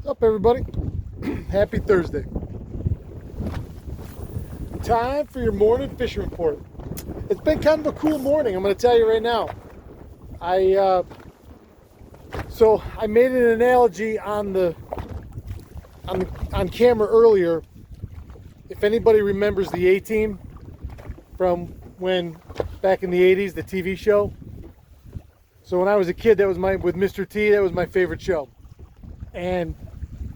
What's up, everybody? Happy Thursday. Time for your morning fishing report. It's been kind of a cool morning, I'm going to tell you right now. I made an analogy on camera earlier. If anybody remembers the A-Team from when back in the 80s, the TV show. So when I was a kid, with Mr. T, that was my favorite show. And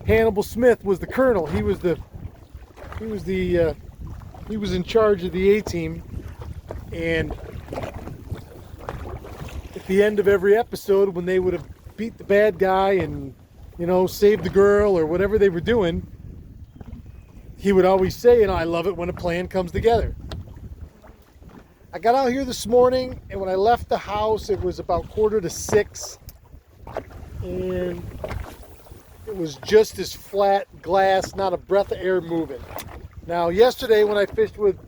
Hannibal Smith was the colonel. He was in charge of the A-Team. And at the end of every episode, when they would have beat the bad guy and, saved the girl or whatever they were doing, he would always say, I love it when a plan comes together. I got out here this morning, and when I left the house, it was about 5:45, and it was just as flat glass, not a breath of air moving. Now, yesterday when I fished with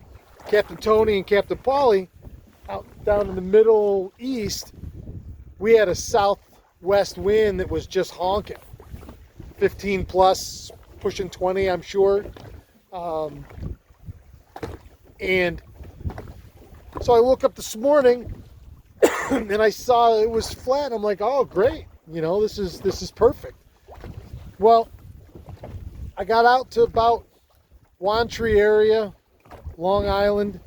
Captain Tony and Captain Paulie out down in the Middle East, we had a southwest wind that was just honking. 15 plus, pushing 20, I'm sure. And so I woke up this morning and I saw it was flat. I'm like, oh, great. This is perfect. Well, I got out to about Wantry area, Long Island,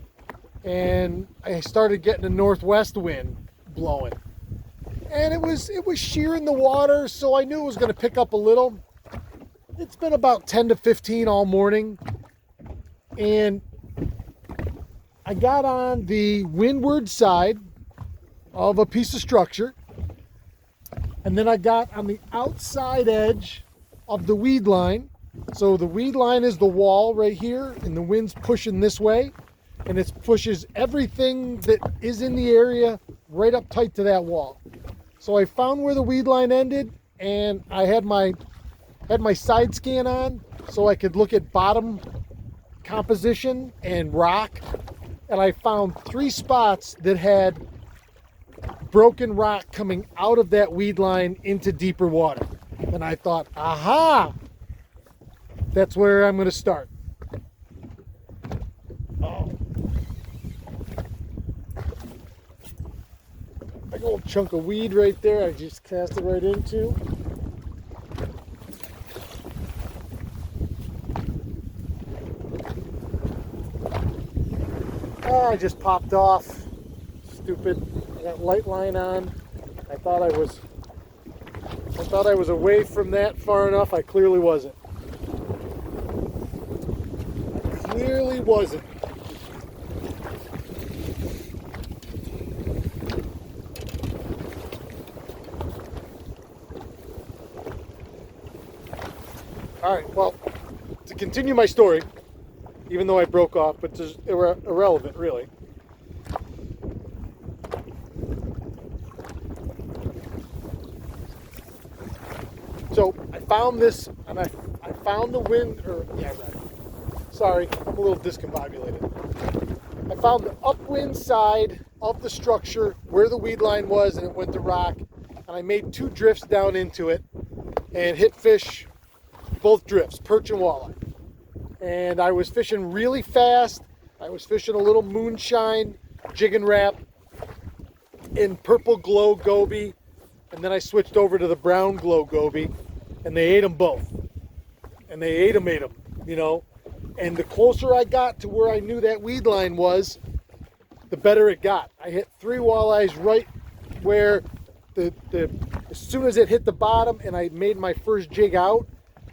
and I started getting a northwest wind blowing. And it was shearing the water, so I knew it was going to pick up a little. It's been about 10 to 15 all morning. And I got on the windward side of a piece of structure. And then I got on the outside edge of the weed line. So the weed line is the wall right here, and the wind's pushing this way. And it pushes everything that is in the area right up tight to that wall. So I found where the weed line ended, and I had my side scan on so I could look at bottom composition and rock. And I found 3 spots that had broken rock coming out of that weed line into deeper water. And I thought, aha, that's where I'm going to start. Oh. Big old chunk of weed right there. I just cast it right into. Oh, I just popped off. Stupid. I got light line on. I thought I was away from that far enough. I clearly wasn't. Clearly wasn't. All right, well, to continue my story, even though I broke off, but it's irrelevant, really. So I found this, and I found the wind, sorry, I'm a little discombobulated. I found the upwind side of the structure where the weed line was, and it went to rock, and I made 2 drifts down into it and hit fish, both drifts, perch and walleye. And I was fishing really fast. I was fishing a little moonshine, jig and wrap, in purple glow goby, and then I switched over to the brown glow goby, and they ate them both. And they ate them. And the closer I got to where I knew that weed line was, the better it got. I hit 3 walleyes right where as soon as it hit the bottom and I made my first jig out,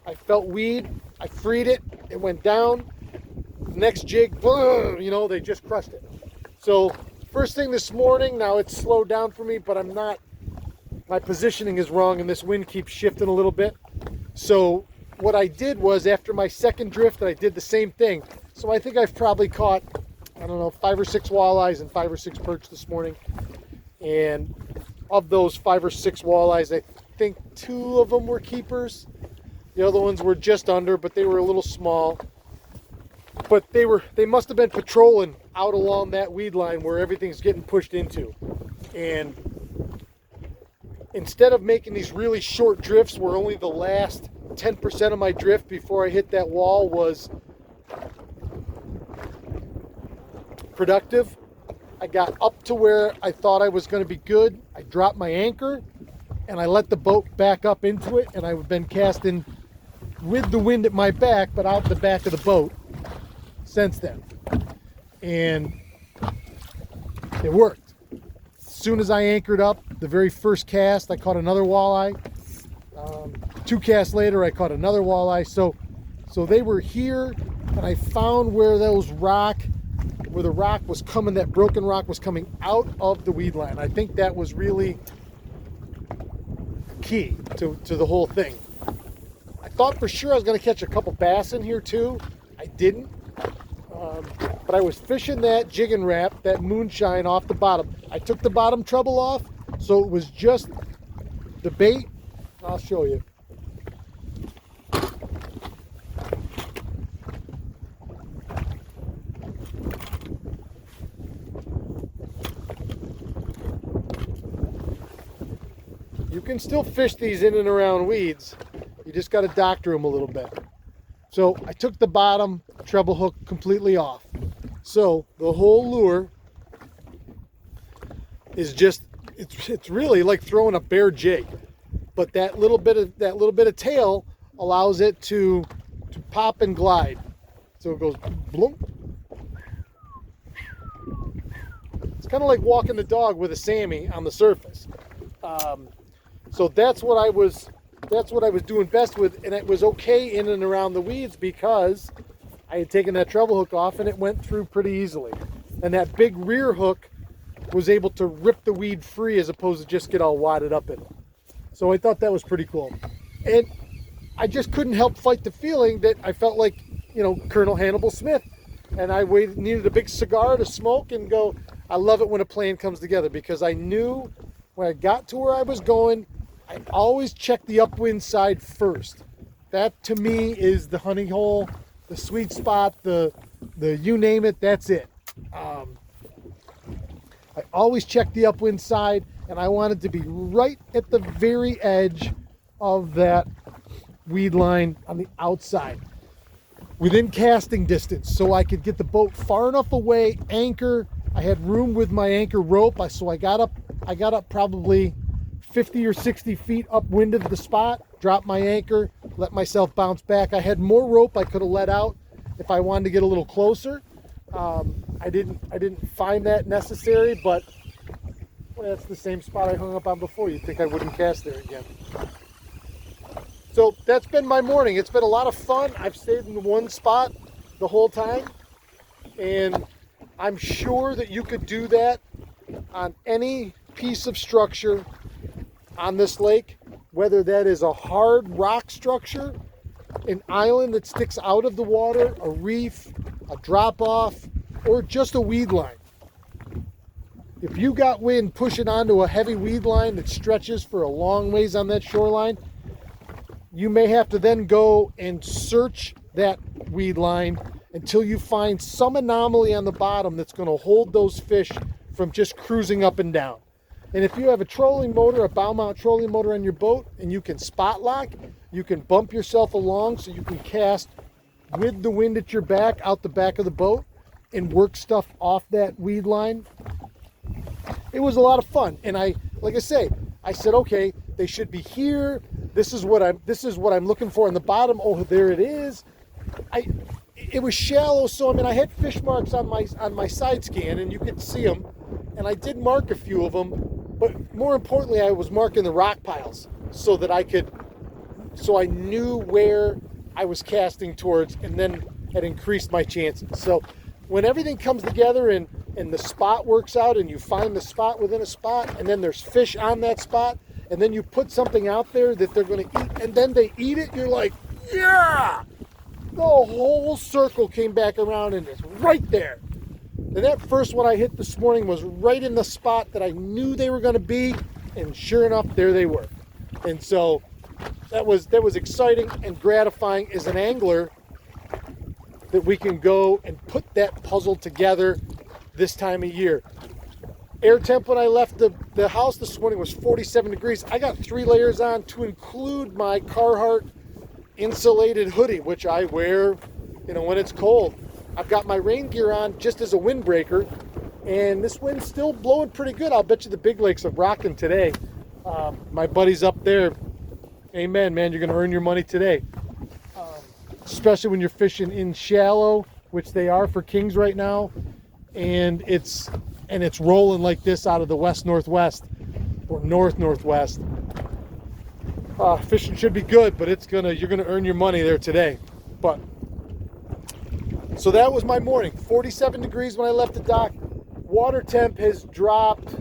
I felt weed, I freed it, it went down. Next jig, boom, they just crushed it. So first thing this morning, now it's slowed down for me, but my positioning is wrong and this wind keeps shifting a little bit. So what I did was, after my second drift, I did the same thing. So I think I've probably caught, 5 or 6 walleyes and 5 or 6 perch this morning. And of those 5 or 6 walleyes, I think 2 of them were keepers. The other ones were just under, but they were a little small. But they must have been patrolling out along that weed line where everything's getting pushed into. And instead of making these really short drifts where only the last 10% of my drift before I hit that wall was productive. I got up to where I thought I was going to be good. I dropped my anchor and I let the boat back up into it, and I've been casting with the wind at my back, but out the back of the boat since then. And it worked. As soon as I anchored up, the very first cast, I caught another walleye. 2 casts later, I caught another walleye. So they were here, and I found where the rock was coming, that broken rock was coming out of the weed line. I think that was really key to the whole thing. I thought for sure I was going to catch a couple bass in here too. I didn't. But I was fishing that jig and wrap, that moonshine off the bottom. I took the bottom treble off, so it was just the bait. I'll show you. You can still fish these in and around weeds. You just got to doctor them a little bit. So I took the bottom treble hook completely off. So the whole lure is just, it's really like throwing a bare jig. But that little bit of tail allows it to pop and glide. So it goes bloom. It's kind of like walking the dog with a Sammy on the surface. So that's what I was doing best with, and it was okay in and around the weeds because I had taken that treble hook off and it went through pretty easily. And that big rear hook was able to rip the weed free as opposed to just get all wadded up in it. So I thought that was pretty cool. And I just couldn't help fight the feeling that I felt like, Colonel Hannibal Smith. And I needed a big cigar to smoke and go, I love it when a plan comes together, because I knew when I got to where I was going, I always check the upwind side first. That to me is the honey hole, the sweet spot, the you name it, that's it. I always check the upwind side, and I wanted to be right at the very edge of that weed line on the outside, within casting distance, so I could get the boat far enough away, anchor. I had room with my anchor rope, so I got up probably 50 or 60 feet upwind of the spot, dropped my anchor, let myself bounce back. I had more rope I could have let out if I wanted to get a little closer. I didn't find that necessary, but that's the same spot I hung up on before. You'd think I wouldn't cast there again. So that's been my morning. It's been a lot of fun. I've stayed in one spot the whole time, and I'm sure that you could do that on any piece of structure on this lake, whether that is a hard rock structure, an island that sticks out of the water, a reef, a drop off, or just a weed line. If you got wind pushing onto a heavy weed line that stretches for a long ways on that shoreline, you may have to then go and search that weed line until you find some anomaly on the bottom that's going to hold those fish from just cruising up and down. And if you have a trolling motor, a bow mount trolling motor on your boat, and you can spot lock, you can bump yourself along so you can cast with the wind at your back out the back of the boat and work stuff off that weed line. It was a lot of fun. And I said, okay, they should be here. This is what I'm looking for in the bottom. Oh, there it is. It was shallow, so I had fish marks on my side scan, and you could see them. And I did mark a few of them, but more importantly, I was marking the rock piles so I knew where I was casting towards, and then it increased my chances. So when everything comes together and the spot works out, and you find the spot within a spot, and then there's fish on that spot, and then you put something out there that they're going to eat, and then they eat it, you're like, yeah! The whole circle came back around, and it's right there. And that first one I hit this morning was right in the spot that I knew they were going to be, and sure enough, there they were. And so that was exciting and gratifying as an angler that we can go and put that puzzle together this time of year. Air temp when I left the house this morning was 47 degrees. I got 3 layers on to include my Carhartt insulated hoodie, which I wear, you know, when it's cold. I've got my rain gear on just as a windbreaker, and this wind's still blowing pretty good. I'll bet you the big lakes are rocking today. My buddy's up there. Amen, man. You're going to earn your money today. Especially when you're fishing in shallow, which they are for kings right now, and it's rolling like this out of the west-northwest or north-northwest. Fishing should be good, but you're gonna earn your money there today. But so that was my morning. 47 degrees when I left the dock. Water temp has dropped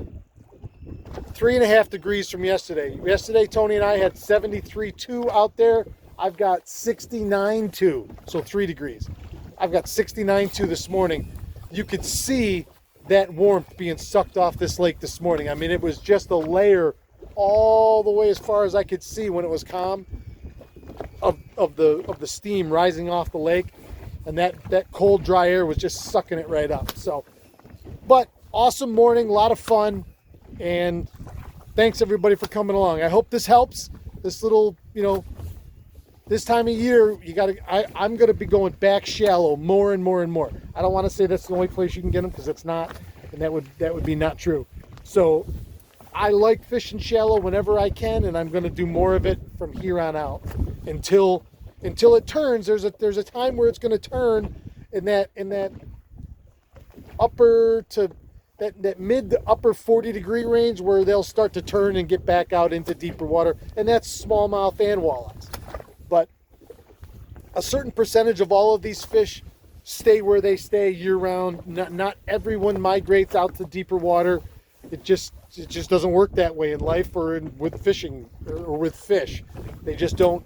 3.5 degrees from yesterday. Yesterday, Tony and I had 73.2 out there. I've got 69.2, so 3 degrees. I've got 69.2 this morning. You could see that warmth being sucked off this lake this morning. I mean, it was just a layer all the way as far as I could see when it was calm of the steam rising off the lake, and that cold, dry air was just sucking it right up. So, but awesome morning, a lot of fun, and thanks everybody for coming along. I hope this helps. This little, you know, this time of year, I'm going to be going back shallow more and more and more. I don't want to say that's the only place you can get them, because it's not, and that would be not true. So I like fishing shallow whenever I can, and I'm going to do more of it from here on out until it turns. There's a time where it's going to turn in that upper to that mid to upper 40 degree range, where they'll start to turn and get back out into deeper water, and that's smallmouth and walleyes. But a certain percentage of all of these fish stay where they stay year round. Not everyone migrates out to deeper water. It just doesn't work that way in life or with fishing or with fish. They just don't.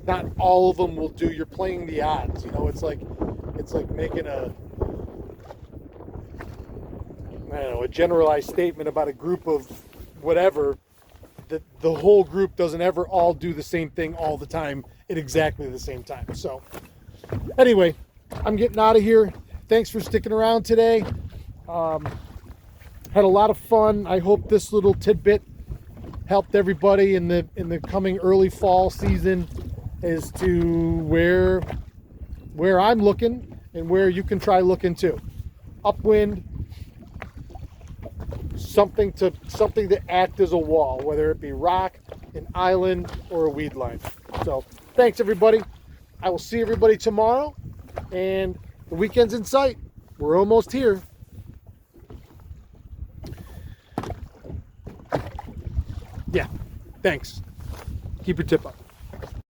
Not all of them will do. You're playing the odds. You know, it's like making a generalized statement about a group of whatever. The whole group doesn't ever all do the same thing all the time at exactly the same time. So anyway, I'm getting out of here. Thanks for sticking around today. Had a lot of fun. I hope this little tidbit helped everybody in the coming early fall season as to where I'm looking and where you can try looking too. Upwind, something to act as a wall, whether it be rock, an island, or a weed line. So thanks everybody. I will see everybody tomorrow, and the weekend's in sight. We're almost here. Yeah, thanks. Keep your tip up.